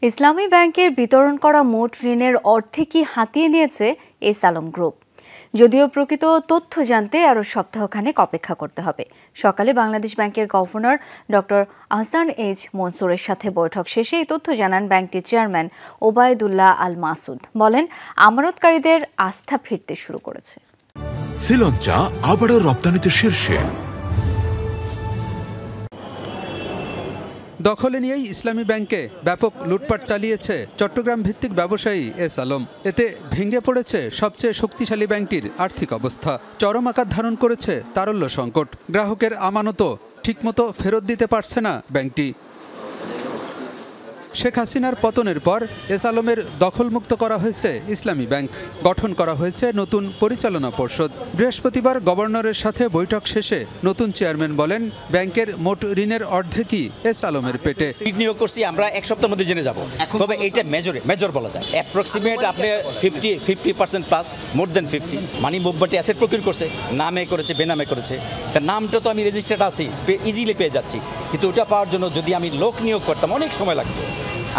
ইসলামী ব্যাংকের বিতরণ করা মোট ঋণের অর্ধেকই হাতিয়ে নিয়েছে এস আলম গ্রুপ। যদিও প্রকৃত তথ্য জানতে আরও সপ্তাহখানেক অপেক্ষা করতে হবে। সকালে বাংলাদেশ ব্যাংকের গভর্নর ডক্টর আহসান এইচ মনসুরের সাথে বৈঠক শেষে এই তথ্য জানান ব্যাংকটির চেয়ারম্যান ওবায়দুল্লাহ আল মাসুদ। বলেন, আমানতকারীদের আস্থা ফিরতে শুরু করেছে। শ্রীলঙ্কা আবারও রপ্তানিতে শীর্ষে। দখলে নিয়েই ইসলামী ব্যাংকে ব্যাপক লুটপাট চালিয়েছে চট্টগ্রাম ভিত্তিক ব্যবসায়ী এস আলম। এতে ভেঙে পড়েছে সবচেয়ে শক্তিশালী ব্যাংকটির আর্থিক অবস্থা। চরম আকার ধারণ করেছে তারল্য সংকট। গ্রাহকের আমানতও ঠিকমতো ফেরত দিতে পারছে না ব্যাংকটি। শেখ হাসিনার পতনের পর এস আলমের দখলমুক্ত করা হয়েছে ইসলামী ব্যাংক। গঠন করা হয়েছে নতুন পরিচালনা পর্ষদ। বৃহস্পতিবার গভর্নরের সাথে বৈঠক শেষে নতুন চেয়ারম্যান বলেন, ব্যাংকের মোট ঋণের অর্ধেকই এস আলমের পেটে। নিয়োগ করছি আমরা এক সপ্তাহের মধ্যে জেনে যাব, তবে এইটা মেজর বলা যায়। অ্যাপ্রক্সিমেট আপনি 50% প্লাস, মোর দেন 50 মানি মুভমেন্টে অ্যাসেট প্রকিউর করছে, নামে করেছে, বেনামে করেছে। তার নামটা তো আমি রেজিস্টার্ড আছি, ইজিলি পেয়ে যাচ্ছি, কিন্তু ওটা পাওয়ার জন্য যদি আমি লোক নিয়োগ করতাম অনেক সময় লাগতো।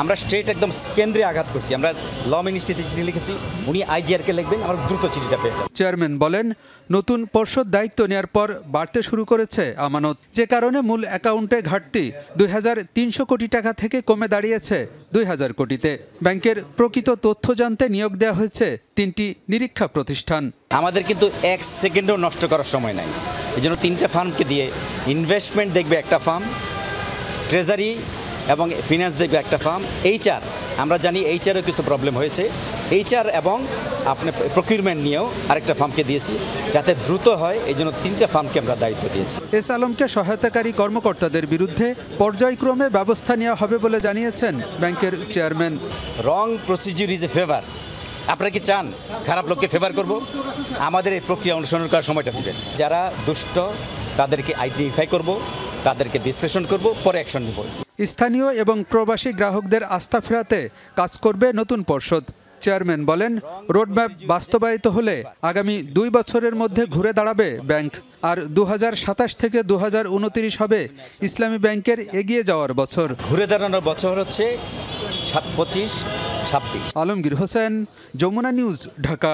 আমরা স্ট্রেট একদম কেন্দ্রে আঘাত করছি। আমরা ল মিনিস্ট্রিতে চিঠি লিখেছি, উনি আইজিআরকে লিখবেন, আমরা দ্রুত চিঠিটা পেয়ে যাব। চেয়ারম্যান বলেন, নতুন পর্ষদ দায়িত্ব নেওয়ার পর বাড়তে শুরু করেছে আমানত, যে কারণে মূল অ্যাকাউন্টে ঘাটতি 2300 কোটি টাকা থেকে কমে দাঁড়িয়েছে 2000 কোটিতে। ব্যাংকের প্রকৃত তথ্য জানতে নিয়োগ দেওয়া হয়েছে 3টি নিরীক্ষা প্রতিষ্ঠান। আমাদের কিন্তু এক সেকেন্ডও নষ্ট করার সময় নাই। এই জন্য 3টা ফার্মকে দিয়ে ইনভেস্টমেন্ট দেখবে একটা ফার্ম, ট্রেজারি এবং ফিনান্স দেখবে একটা ফার্ম, এইচআর আমরা জানি এইচআরও কিছু প্রবলেম হয়েছে, এইচআর এবং আপনি প্রকিউরমেন্ট নিয়েও আরেকটা ফার্মকে দিয়েছি যাতে দ্রুত হয়। এই জন্য 3টা ফার্মকে আমরা দায়িত্ব দিয়েছি। এস আলমকে সহায়তাকারী কর্মকর্তাদের বিরুদ্ধে পর্যায়ক্রমে ব্যবস্থা নেওয়া হবে বলে জানিয়েছেন ব্যাংকের chairman. Wrong procedure is a favour. আপনারা কি চান খারাপ লোককে ফেভার করব? আমাদের এই প্রক্রিয়া অনুসরণ করার সময়টা দিবেন। যারা দুষ্ট তাদেরকে আইডেন্টিফাই করব, তাদেরকে বিশ্লেষণ করব, পরে অ্যাকশন নেব। স্থানীয় এবং প্রবাসী গ্রাহকদের আস্থা ফেরাতে কাজ করবে নতুন পর্ষদ। চেয়ারম্যান বলেন, রোডম্যাপ বাস্তবায়িত হলে আগামী 2 বছরের মধ্যে ঘুরে দাঁড়াবে ব্যাংক। আর 2027 থেকে 2029 হবে ইসলামী ব্যাংকের এগিয়ে যাওয়ার বছর। ঘুরে দাঁড়ানোর বছর হচ্ছে 25-26। আলমগীর হোসেন, যমুনা নিউজ, ঢাকা।